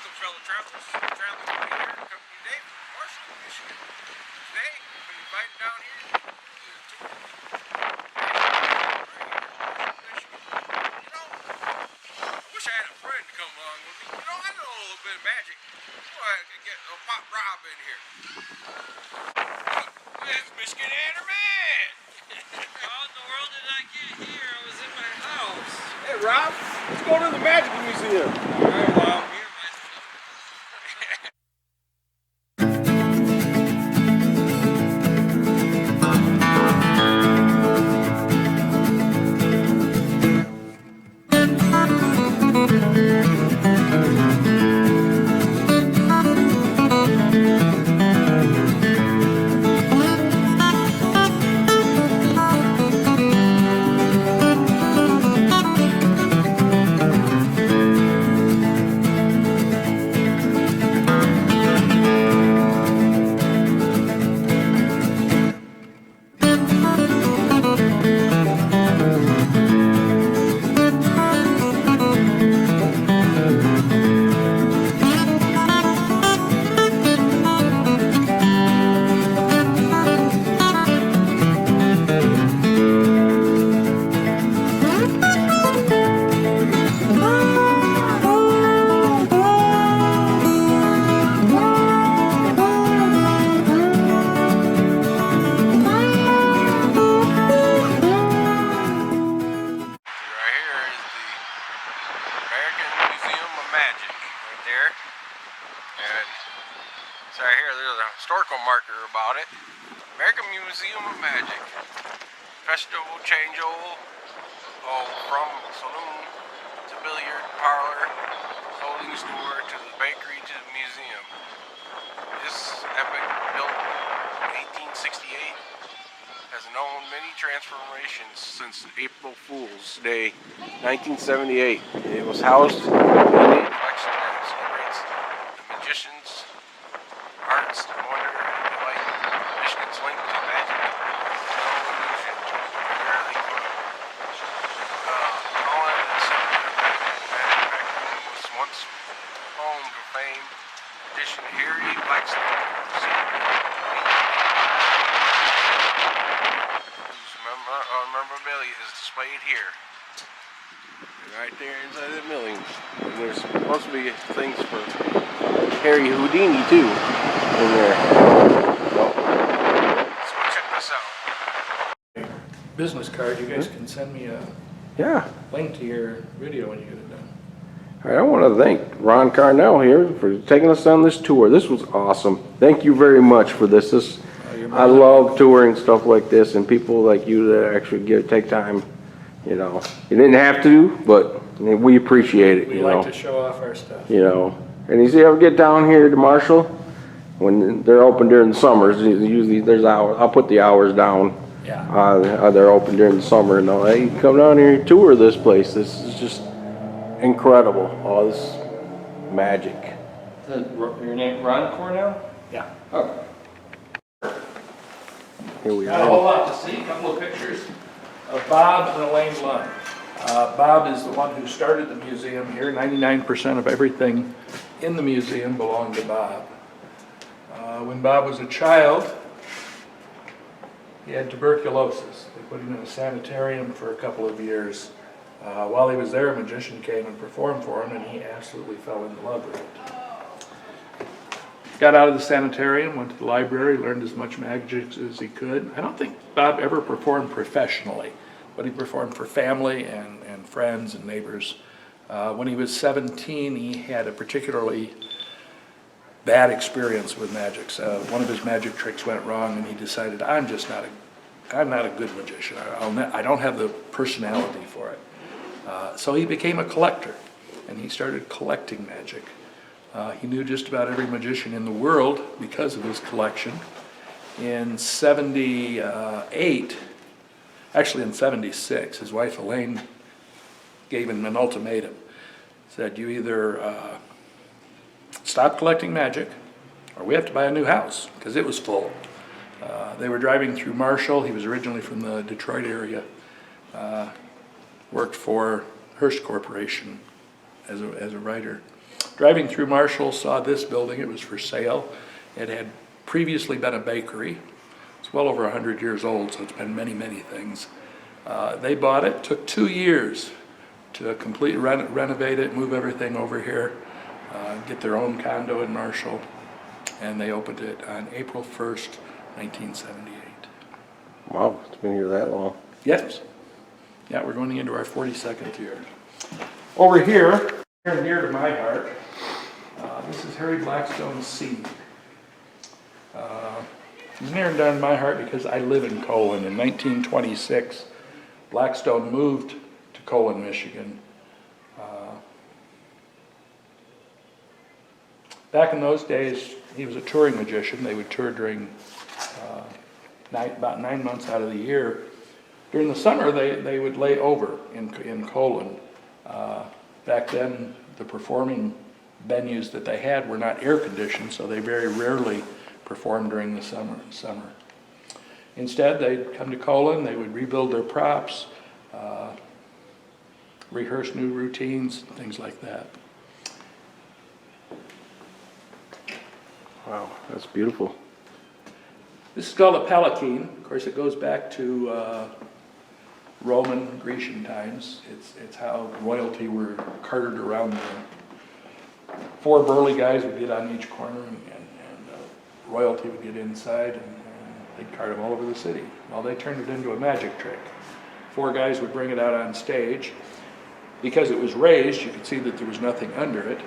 Welcome, fellow travelers. Traveling by here, company Dave from Marshall, Michigan. Today, we've been invited down here to do a tour of Michigan. You know, I wish I had a friend to come along with me. You know, I know a little bit of magic. Boy, I could get a Pop Rob in here. It's Michigander Man! How in the world did I get here? I was in my house. Hey, Rob, let's go to the Magic Museum. All right, well, I'm here myself. Magic right there, and so right here there's a historical marker about it. American Museum of Magic. Festival changeover, from saloon to billiard parlor, clothing store to the bakery to the museum. This epic, built in 1868, has known many transformations since April Fool's Day, 1978. It was housed in a collection that celebrates the magicians, arts, and wonder, and delight. Michigan's link to magic, illusion, primarily fun. Holland and center of magic raccoon was once home to famed magician Harry Blackstone, memorabilia is displayed here. Right there inside the milling. And there's supposed to be things for Harry Houdini too in there. So, let's go check this out. Business card, you guys can send me a link to your video when you get it done. All right, I want to thank Ron Carnell here for taking us on this tour. This was awesome. Thank you very much for this. I love touring stuff like this, and people like you that actually take time. You know, you didn't have to, but we appreciate it. We like to show off our stuff. You know, and you ever get down here to Marshall when they're open during the summers? Usually there's hours. I'll put the hours down. Yeah. They're open during the summer, and all. Hey, come down here and tour this place. This is just incredible. All this magic. Is your name Ron Cornell? Yeah. Okay. Here we Got a are. whole lot to see. A couple of pictures of Bob and Elaine Lund. Bob is the one who started the museum here. 99% of everything in the museum belonged to Bob. When Bob was a child, he had tuberculosis. They put him in a sanitarium for a couple of years. While he was there, a magician came and performed for him, and he absolutely fell in love with it. Got out of the sanitarium, went to the library, learned as much magic as he could. I don't think Bob ever performed professionally, but he performed for family and friends and neighbors. When he was 17, he had a particularly bad experience with magic. So one of his magic tricks went wrong, and he decided, I'm not a good magician. I don't have the personality for it. So he became a collector, and he started collecting magic. He knew just about every magician in the world because of his collection. In 78, actually in 76, his wife Elaine gave him an ultimatum. Said, you either stop collecting magic or we have to buy a new house, because it was full. They were driving through Marshall. He was originally from the Detroit area. Worked for Hearst Corporation as a writer. Driving through Marshall, saw this building. It was for sale. It had previously been a bakery. It's well over 100 years old, so it's been many, many things. They bought it. Took 2 years to completely renovate it, move everything over here, get their own condo in Marshall, and they opened it on April 1st, 1978. Wow, it's been here that long. Yes. Yeah, we're going into our 42nd year. Over here, near to my heart, this is Harry Blackstone's seed. It's near and dear to my heart because I live in Colon. In 1926, Blackstone moved to Colon, Michigan. Back in those days, he was a touring magician. They would tour during about 9 months out of the year. During the summer, they would lay over in Colon. Back then, the performing venues that they had were not air conditioned, so they very rarely performed during the summer. Instead, they'd come to Colon, they would rebuild their props, rehearse new routines, things like that. Wow, that's beautiful. This is called a palanquin. Of course, it goes back to Roman, Grecian times. It's how royalty were carted around the 4 burly guys would get on each corner, and royalty would get inside, and they'd cart them all over the city. Well, they turned it into a magic trick. 4 guys would bring it out on stage. Because it was raised, you could see that there was nothing under it.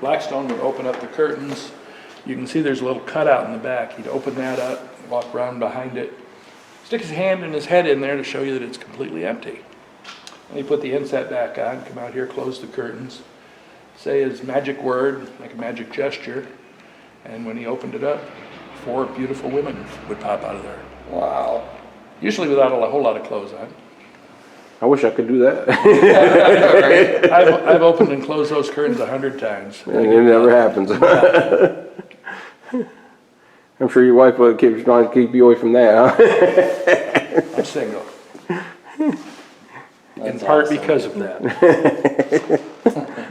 Blackstone would open up the curtains. You can see there's a little cutout in the back. He'd open that up, walk around behind it, stick his hand and his head in there to show you that it's completely empty. And he put the inset back on, come out here, close the curtains, say his magic word, like a magic gesture, and when he opened it up, 4 beautiful women would pop out of there. Wow. Usually without a whole lot of clothes on. I wish I could do that. I've opened and closed those curtains 100 times. And it never happens. I'm sure your wife would keep trying to keep you away from that, huh? I'm single. In part because of that.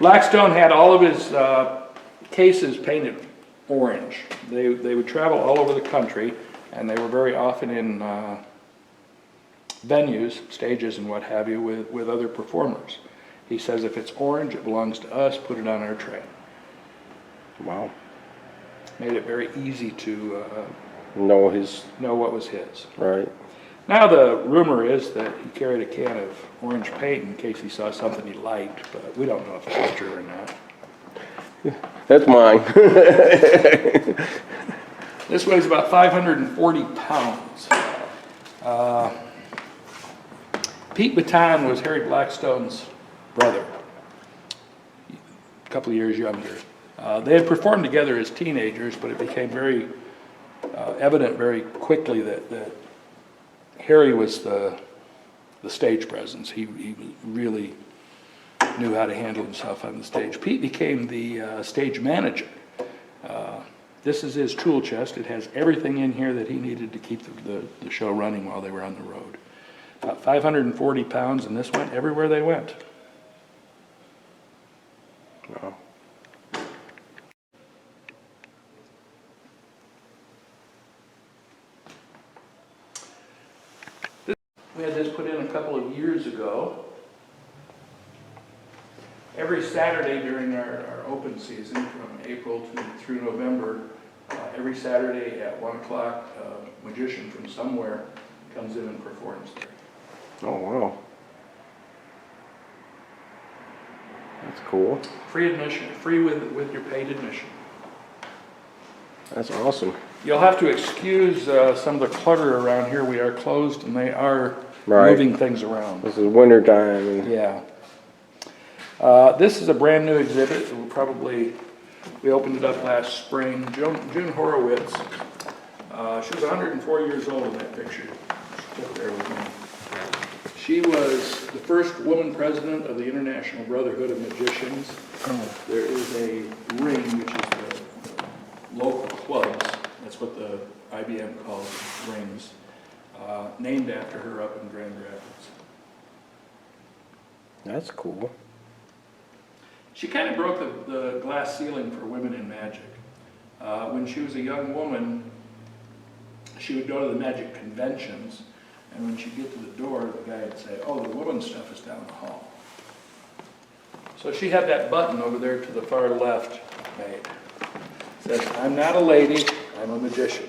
Blackstone had all of his cases painted orange. They would travel all over the country, and they were very often in venues, stages and what have you, with other performers. He says if it's orange, it belongs to us, put it on our train. Wow. Made it very easy to know what was his. Right. Now the rumor is that he carried a can of orange paint in case he saw something he liked, but we don't know if that's true or not. That's mine. This weighs about 540 pounds. Pete Baton was Harry Blackstone's brother, a couple of years younger. They had performed together as teenagers, but it became very evident very quickly that Harry was the stage presence. He really knew how to handle himself on the stage. Pete became the stage manager. This is his tool chest. It has everything in here that he needed to keep the show running while they were on the road. About 540 pounds, and this went everywhere they went. Wow. We had this put in a couple of years ago. Every Saturday during our open season, from April through November, every Saturday at 1 o'clock, a magician from somewhere comes in and performs there. Oh, wow. That's cool. Free admission, free with your paid admission. That's awesome. You'll have to excuse some of the clutter around here. We are closed and they are Right. moving things around. This is winter time. And Yeah. This is a brand new exhibit. We opened it up last spring. June Horowitz, she was 104 years old in that picture. She's up there with me. She was the first woman president of the International Brotherhood of Magicians. There is a ring, which is the local clubs. That's what the IBM calls rings. Named after her up in Grand Rapids. that's cool. She kind of broke the glass ceiling for women in magic. When she was a young woman, she would go to the magic conventions, and when she'd get to the door, the guy would say, "Oh, the women's stuff is down the hall." So she had that button over there to the far left made. It says, "I'm not a lady, I'm a magician."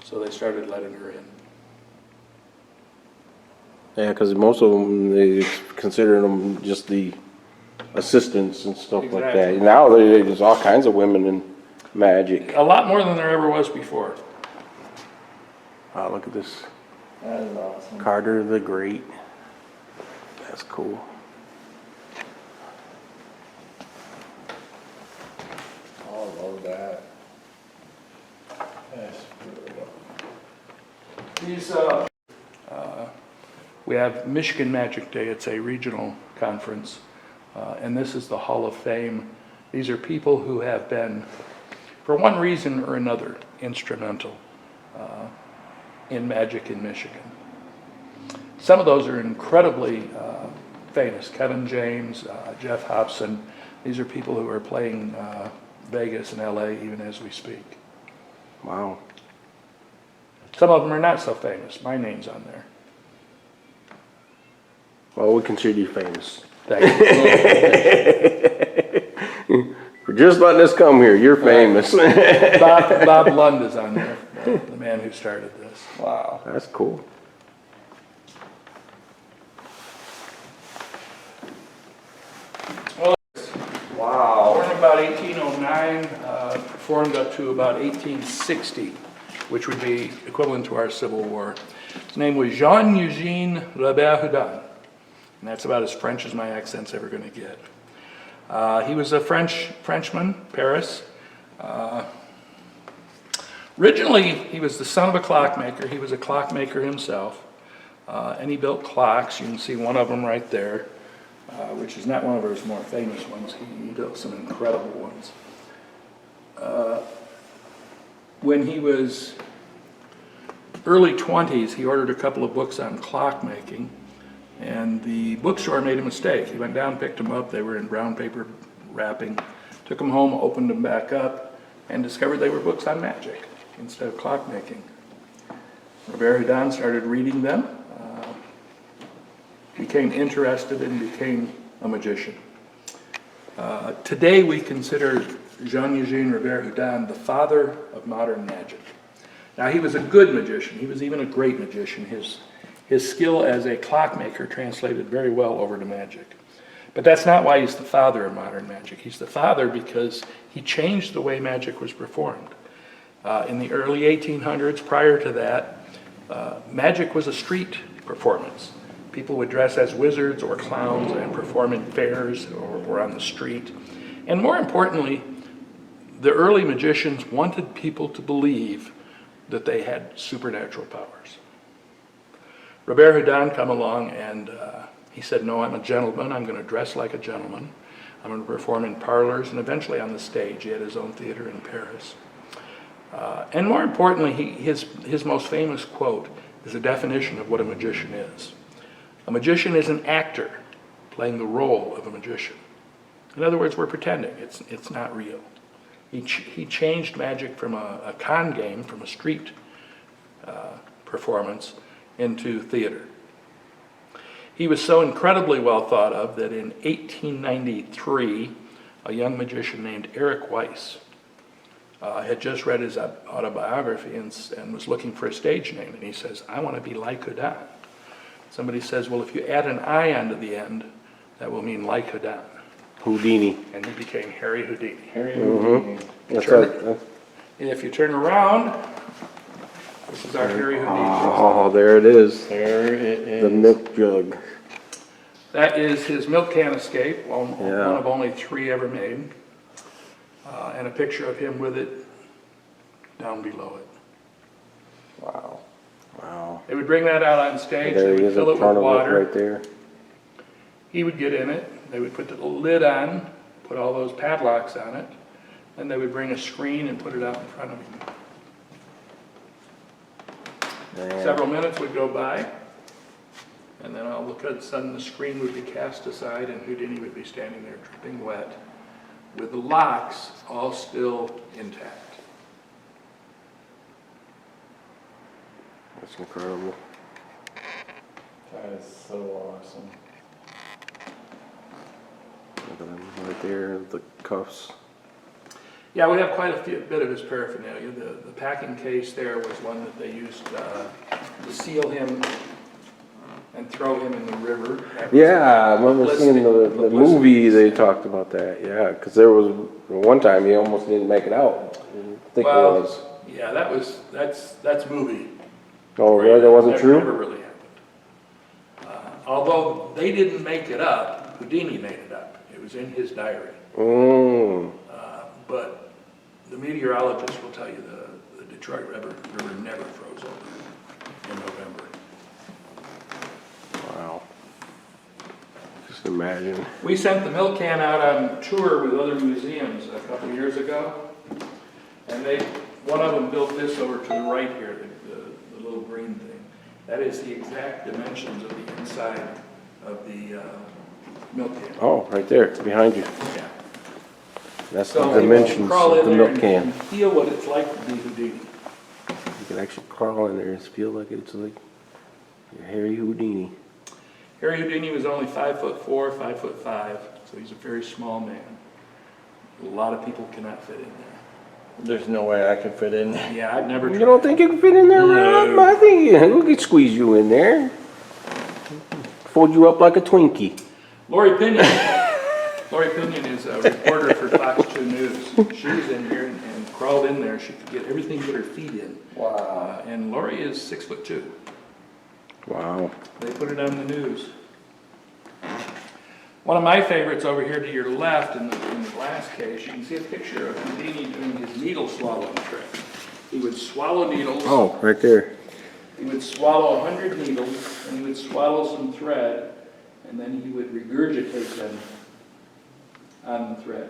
So they started letting her in. Yeah, because most of them, they consider them just the assistants and stuff like that. Exactly. Now there's all kinds of women in magic. A lot more than there ever was before. Wow, look at this. That is awesome. Carter the Great. That's cool. Oh, I love that. Yes. These, we have Michigan Magic Day. It's a regional conference, and this is the Hall of Fame. These are people who have been, for one reason or another, instrumental in magic in Michigan. Some of those are incredibly famous. Kevin James, Jeff Hobson. These are people who are playing Vegas and LA even as we speak. Wow. Some of them are not so famous. My name's on there. Well, we consider you famous. Thank you. For just letting us come here, you're famous. Bob Lund is on there, the man who started this. Wow, that's cool. Wow. Born about 1809, performed up to about 1860, which would be equivalent to our Civil War. His name was Jean-Eugène Robert Houdin, and that's about as French as my accent's ever going to get. He was a Frenchman, Paris. Originally, he was the son of a clockmaker. He was a clockmaker himself, and he built clocks. You can see one of them right there, which is not one of his more famous ones. He built some incredible ones. When he was early 20s, he ordered a couple of books on clockmaking, and the bookstore made a mistake. He went down, picked them up. They were in brown paper wrapping. Took them home, opened them back up, and discovered they were books on magic instead of clockmaking. Robert Houdin started reading them, became interested, and became a magician. Today we consider Jean-Eugène Robert Houdin the father of modern magic. Now, he was a good magician. He was even a great magician. His skill as a clockmaker translated very well over to magic. But that's not why he's the father of modern magic. He's the father because he changed the way magic was performed. In the early 1800s, prior to that, magic was a street performance. People would dress as wizards or clowns and perform in fairs or on the street. And more importantly, the early magicians wanted people to believe that they had supernatural powers. Robert Houdin come along and he said, "No, I'm a gentleman. I'm going to dress like a gentleman. I'm going to perform in parlors and eventually on the stage." He had his own theater in Paris. And more importantly, his most famous quote is a definition of what a magician is. A magician is an actor playing the role of a magician. In other words, we're pretending. It's not real. He changed magic from a con game, from a street performance, into theater. He was so incredibly well thought of that in 1893, a young magician named Eric Weiss had just read his autobiography and was looking for a stage name. And he says, "I want to be like Houdin." Somebody says, "Well, if you add an I onto the end, that will mean like Houdin." Houdini. And he became Harry Houdini. Harry Mm-hmm. Houdini. If you turn around, this is our Harry Houdini. Oh, there it is. There it is. The milk jug. That is his milk can escape, one Yeah. of only 3 ever made, and a picture of him with it down below it. Wow. Wow. They would bring that out on stage, There they he would is fill in it front with of it water, right there. he would get in it, they would put the lid on, put all those padlocks on it, then they would bring a screen and put it out in front of him. Man. Several minutes would go by, And then all of a sudden the screen would be cast aside and Houdini would be standing there dripping wet with the locks all still intact. That's incredible. That is so awesome. Look at them right there, the cuffs. Yeah, we have quite a bit of his paraphernalia. The packing case there was one that they used to seal him and throw him in the river. Yeah, I remember seeing the movie, they talked about that, yeah, because there was one time he almost didn't make it out. I think it was. Yeah, that's movie. Oh, really? That wasn't true? Never really happened. Although they didn't make it up, Houdini made it up. It was in his diary. Mm. But the meteorologists will tell you the Detroit River never froze over in November. Wow. Just imagine. We sent the milk can out on tour with other museums a couple years ago, and one of them built this over to the right here, the little green thing. That is the exact dimensions of the inside of the milk can. Oh, right there, behind you. Yeah. That's So the dimensions crawl of in the there milk can. and feel what it's like to be Houdini. You can actually crawl in there and feel like it's like you're Harry Houdini. Harry Houdini was only 5'4", 5'5", so he's a very small man. A lot of people cannot fit in there. There's no way I can fit in there. Yeah, I've never. You don't think you can fit in there, Rob? No. I think we could squeeze you in there. Fold you up like a Twinkie. Lori Pinion. Lori Pinion is a reporter for Fox 2 News. She was in here and crawled in there. She could get everything but her feet in. Wow. And Lori is 6'2". Wow. They put it on the news. One of my favorites over here to your left in the glass case, you can see a picture of Houdini doing his needle swallowing trick. He would swallow needles. Oh, right there. He would swallow 100 needles, and he would swallow some thread, and then he would regurgitate them on the thread.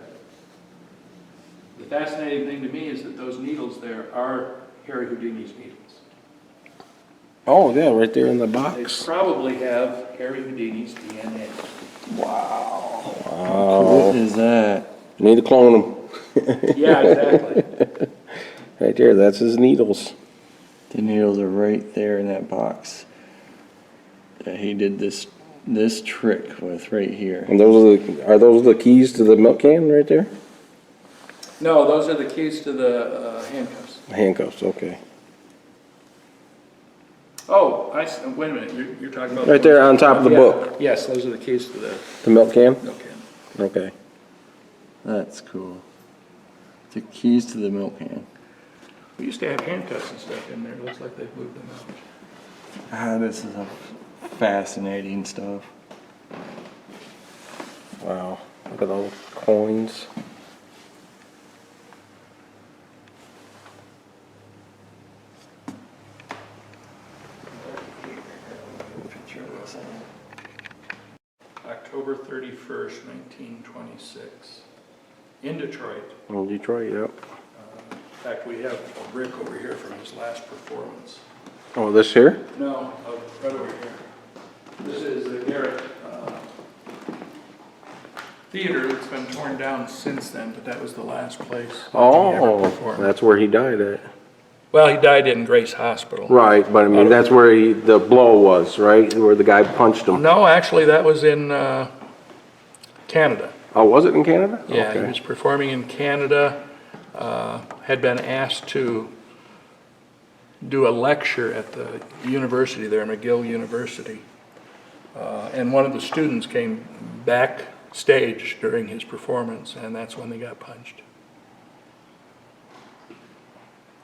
The fascinating thing to me is that those needles there are Harry Houdini's needles. Oh, yeah, right there in the They box. probably have Harry Houdini's DNA. Wow. Wow. What is that? Need to clone him. Yeah, exactly. Right there, that's his needles. The needles are right there in that box that he did this trick with right here. And are those the keys to the milk can right there? No, those are the keys to the handcuffs. Handcuffs, okay. Oh, wait a minute, you're talking about... Right there on top of the Yeah. book. Yes, those are the keys to the The milk can? milk can. Okay. That's cool. The keys to the milk can. We used to have handcuffs and stuff in there. It looks like they've moved them out. Ah, this is a fascinating stuff. Wow. Look at those coins. Picture of this. October 31st, 1926. In Detroit. In Detroit, yep. In fact, we have a brick over here from his last performance. Oh, this here? No, right over here. This is the Garrett Theater that's been torn down since then, but that was the last place that he ever Oh, performed. that's where he died at. Well, he died in Grace Hospital. Right, but I mean, that's where the blow was, right? Where the guy punched him. No, actually, that was in Canada. Oh, was it in Canada? Yeah, he Okay. was performing in Canada, had been asked to do a lecture at the university there, McGill University. And one of the students came backstage during his performance, and that's when they got punched.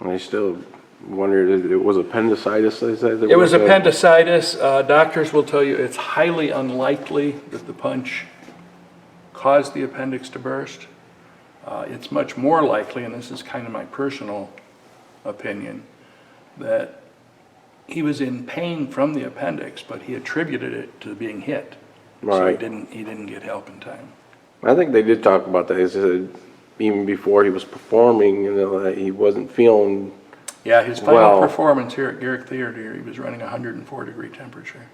And I still wondered if it was appendicitis, they said? It was appendicitis. Doctors will tell you it's highly unlikely that the punch caused the appendix to burst. It's much more likely, and this is kind of my personal opinion, that he was in pain from the appendix, but he attributed it to being hit. So Right. he didn't get help in time. I think they did talk about that. They said even before he was performing, that he wasn't feeling, Yeah, his final Well- performance here at Garrick Theater, he was running 104-degree temperature.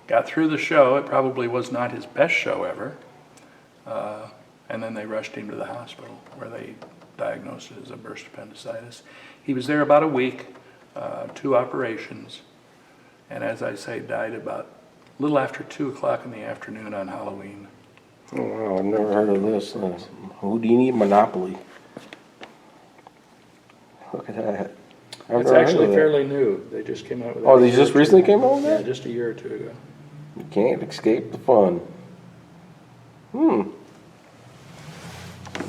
got through the show. It probably was not his best show ever. And then they rushed him to the hospital where they diagnosed it as a burst appendicitis. He was there about a week, 2 operations, and as I say, died about a little after 2 o'clock in the afternoon on Halloween. Oh, wow, I've never heard of this. Houdini Monopoly. Look at that. I've It's never heard actually of that. fairly new. They just came out with it. Oh, a they year just or two recently ago. came out with Yeah, that? just a year or 2 ago. You can't escape the fun.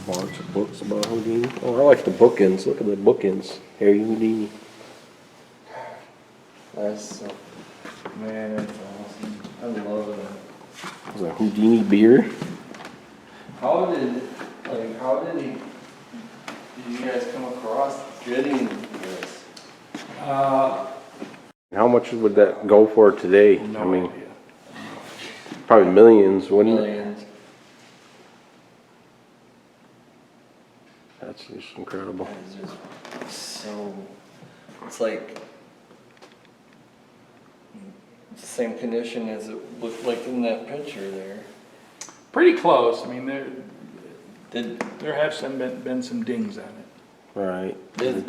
Bunch of books about Houdini. Oh, I like the bookends. Look at the bookends. Harry Houdini. That's so, man, that's awesome. I love it. There's a Houdini beer. How did did you guys come across getting this? How much would that go for today? No I mean, idea. probably millions, wouldn't it? Millions. That's just incredible. It's just so, it's like, it's the same condition as it looked like in that picture there. Pretty close. I mean, Did, there have been some dings on it. Right.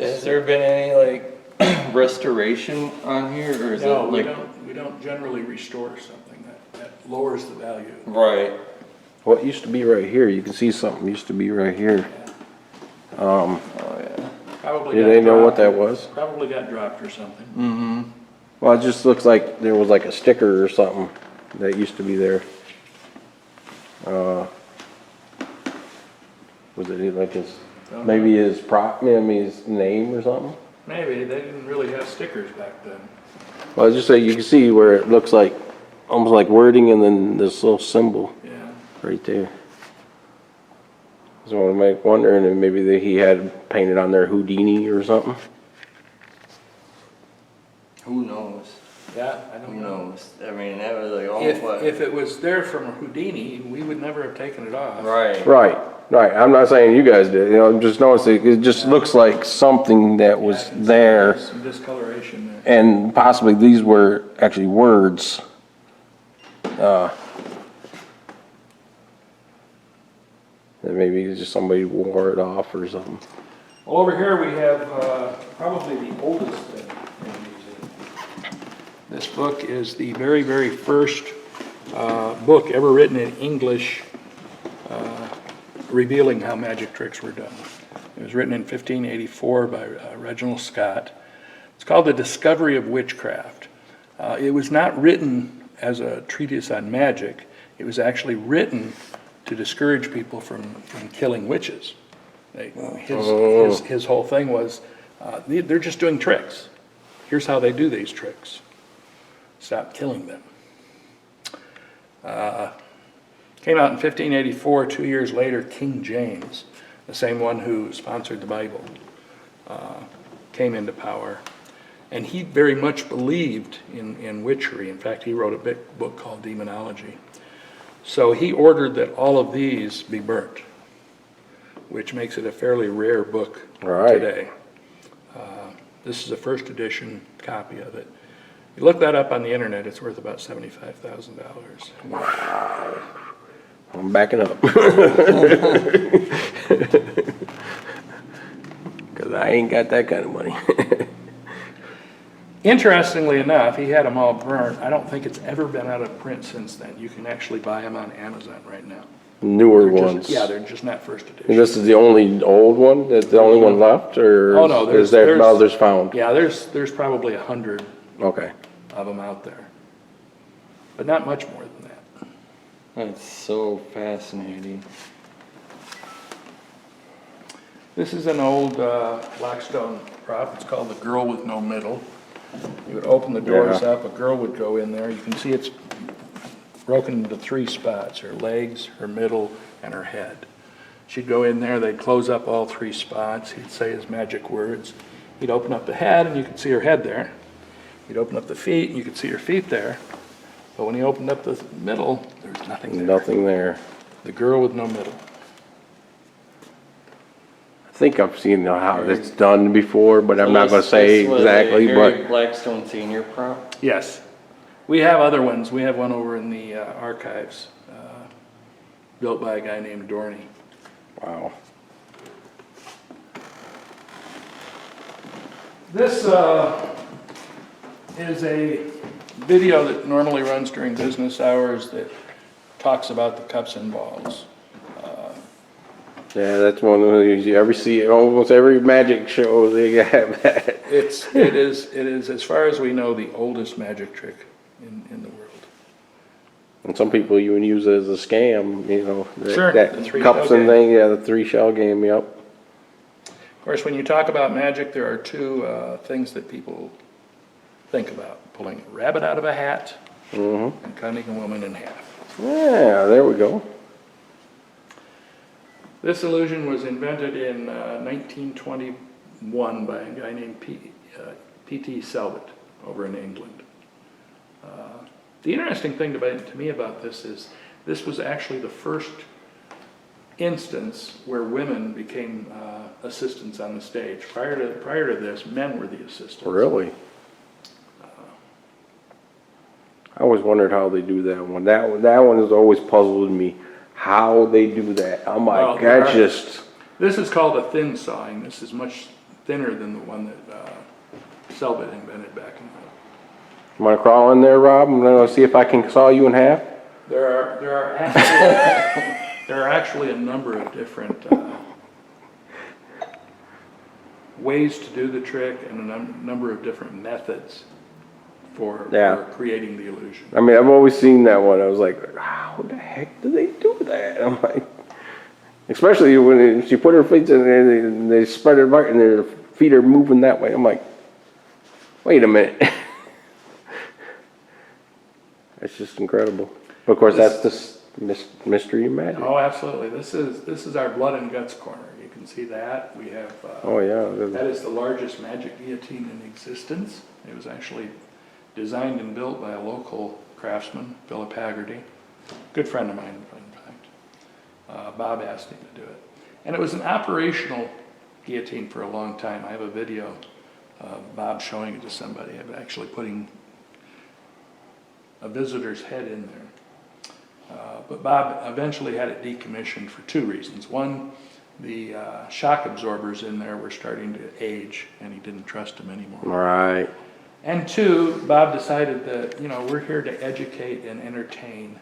has there been any like restoration on here, or is No, it we like? don't generally restore something that lowers the value. Right. What used to be right here, you can see something used to be right here. Oh, yeah. Probably Do got they know what dropped. that was? Probably got dropped or something. Mm-hmm. Well, it just looks like there was like a sticker or something that used to be there. Was it like his, maybe his his name or something? Maybe, they didn't really have stickers back then. Well, I just say you can see where it looks like, almost like wording and then this little symbol Yeah. right there. So I make wondering if maybe that he had painted on there Houdini or something. Who knows? Yeah, I Who don't know. knows? I mean, that was like almost what. If it was there from a Houdini, we would never have taken it off. Right. Right. I'm not saying you guys did, I'm just noticing, it just looks like something that Yeah, was I can see there. there's some discoloration there. And possibly these were actually words. That maybe just somebody wore it off or something. Well, over here we have probably the oldest thing in the museum. This book is the very, very first book ever written in English revealing how magic tricks were done. It was written in 1584 by Reginald Scott. It's called The Discovery of Witchcraft. It was not written as a treatise on magic. It was actually written to discourage people from killing witches. His whole thing was, they're just doing tricks. Here's how they do these tricks. Stop killing them. Came out in 1584. 2 years later, King James, the same one who sponsored the Bible, came into power. And he very much believed in witchery. In fact, he wrote a big book called Demonology. So he ordered that all of these be burnt, which makes it a fairly rare book today. This is a first edition copy of it. You look that up on the internet, it's worth about $75,000. Wow. I'm backing up. Because I ain't got that kind of money. Interestingly enough, he had them all burnt. I don't think it's ever been out of print since then. You can actually buy them on Amazon right now. Newer They're just- ones. Yeah, they're just not first edition. And this is the only old one? That's the only one left? Or Oh, no, is there others found? Yeah, there's probably 100 Okay. of them out there, but not much more than that. That's so fascinating. This is an old Blackstone prop. It's called the Girl with No Middle. You would open the doors Yeah. up, a girl would go in there. You can see it's broken into 3 spots, her legs, her middle, and her head. She'd go in there, they'd close up all 3 spots. He'd say his magic words. He'd open up the head, and you could see her head there. He'd open up the feet, and you could see her feet there. But when he opened up the middle, there was nothing there. Nothing there. The Girl with No Middle. I think I've seen how it's done before, but I'm So not going to this say was exactly, a Harry but Blackstone Senior prop. Yes. We have other ones. We have one over in the archives, built by a guy named Dorney. Wow. This is a video that normally runs during business hours that talks about the cups and balls. Yeah, that's one of those you ever see. Almost every magic show they have that. It is, as far as we know, the oldest magic trick in the world. And some people even use it as a scam, you know. Sure, That the three cups shell and game. thing, yeah, the 3-shell game, yep. Of course, when you talk about magic, there are two things that people think about: pulling a rabbit out of a hat and cutting a woman in half. Yeah, there we go. This illusion was invented in 1921 by a guy named P.T. Selbit over in England. The interesting thing to me about this is this was actually the first instance where women became assistants on the stage. Prior to this, men were the assistants. Really? I always wondered how they do that one. That one has always puzzled me, how they do that. I'm like, This is called a thin sawing. This is much thinner than the one that Selbit invented back in the. You want to crawl in there, Rob? I'm going to see if I can saw you in half. There are actually a number of different ways to do the trick and a number of different methods for creating the illusion. I mean, I've always seen that one. I was like, how the heck do they do that? I'm like, especially when she put her feet in there and they spread her apart and their feet are moving that way. I'm like, wait a minute. It's just incredible. Of course, that's the mystery of magic. Oh, absolutely. This is our blood and guts corner. You can see that. We have. Oh yeah. That is the largest magic guillotine in existence. It was actually designed and built by a local craftsman, Philip Haggerty, good friend of mine, in fact. Bob asked him to do it, and it was an operational guillotine for a long time. I have a video of Bob showing it to somebody, of actually putting a visitor's head in there. But Bob eventually had it decommissioned for two reasons. One, the shock absorbers in there were starting to age, and he didn't trust them anymore. Right. And two, Bob decided that, we're here to educate and entertain,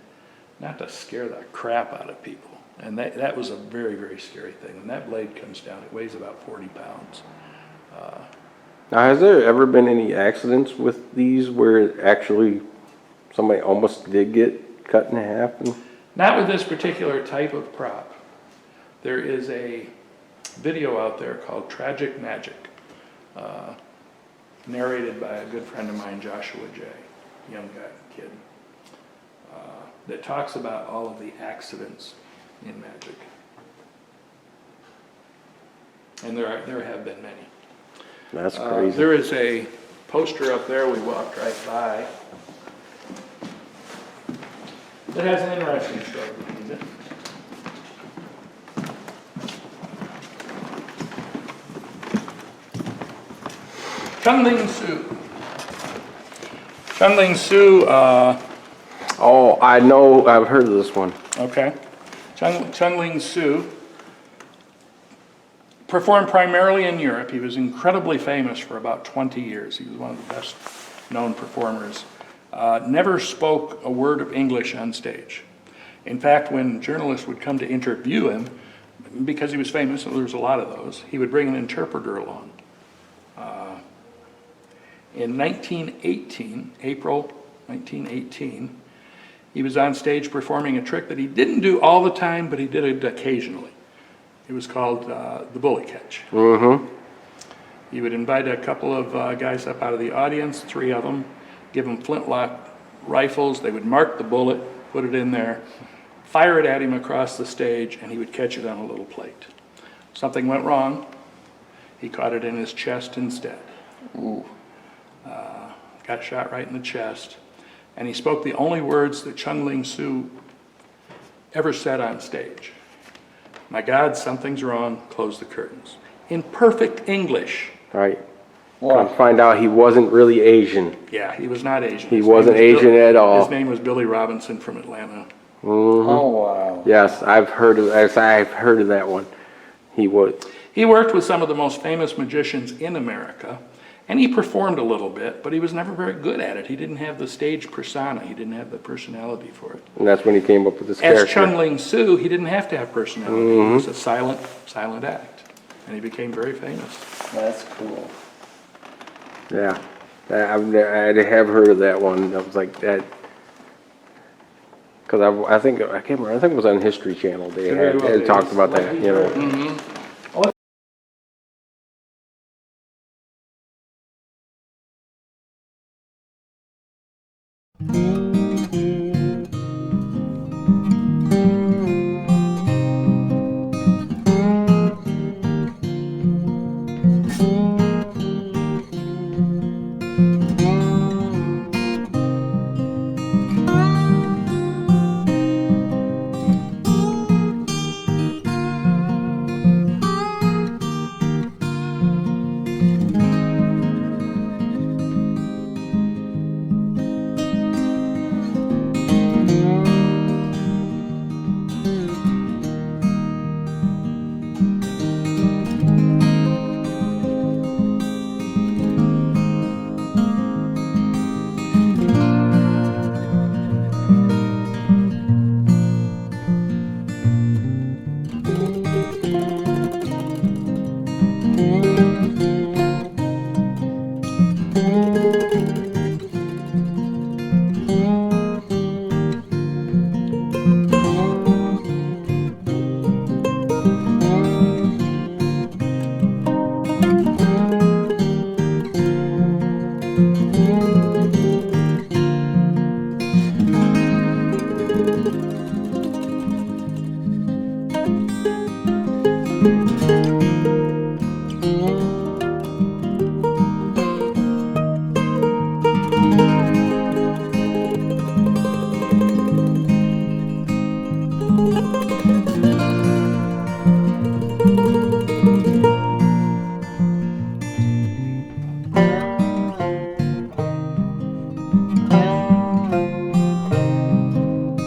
not to scare the crap out of people. And that was a very, very scary thing. When that blade comes down, it weighs about 40 pounds. Now, has there ever been any accidents with these where actually somebody almost did get cut in half? Not with this particular type of prop. There is a video out there called Tragic Magic, narrated by a good friend of mine, Joshua J., young kid, that talks about all of the accidents in magic. And there have been many. That's crazy. There is a poster up there we walked right by that has an interesting story behind it. Chun-Ling Su. Chun-Ling Su, Oh, I know. I've heard of this one. okay. Chun-Ling Su performed primarily in Europe. He was incredibly famous for about 20 years. He was one of the best known performers. Never spoke a word of English on stage. In fact, when journalists would come to interview him, because he was famous, and there was a lot of those, he would bring an interpreter along. In 1918, April 1918, he was on stage performing a trick that he didn't do all the time, but he did it occasionally. It was called the bully catch. Mm-hmm. He would invite a couple of guys up out of the audience, 3 of them, give them flintlock rifles. They would mark the bullet, put it in there, fire it at him across the stage, and he would catch it on a little plate. Something went wrong. He caught it in his chest instead. Ooh. Got shot right in the chest. And he spoke the only words that Chun-Ling Su ever said on stage. "My God, something's wrong, close the curtains." In perfect English. Right. Come to find out he wasn't really Asian. Yeah, he was not Asian. He His wasn't name was Asian at all. His name was Billy Robinson from Atlanta. Oh, wow. Yes, I've heard of that one. He was. He worked with some of the most famous magicians in America, and he performed a little bit, but he was never very good at it. He didn't have the stage persona. He didn't have the personality for it. And that's when he came up with this As character. Chung Ling Soo, he didn't have to have personality. He was a silent act, and he became very famous. That's cool. Yeah, I have heard of that one. I was like that. Because I can't remember. I think it was on History Channel. They talked about that. You know.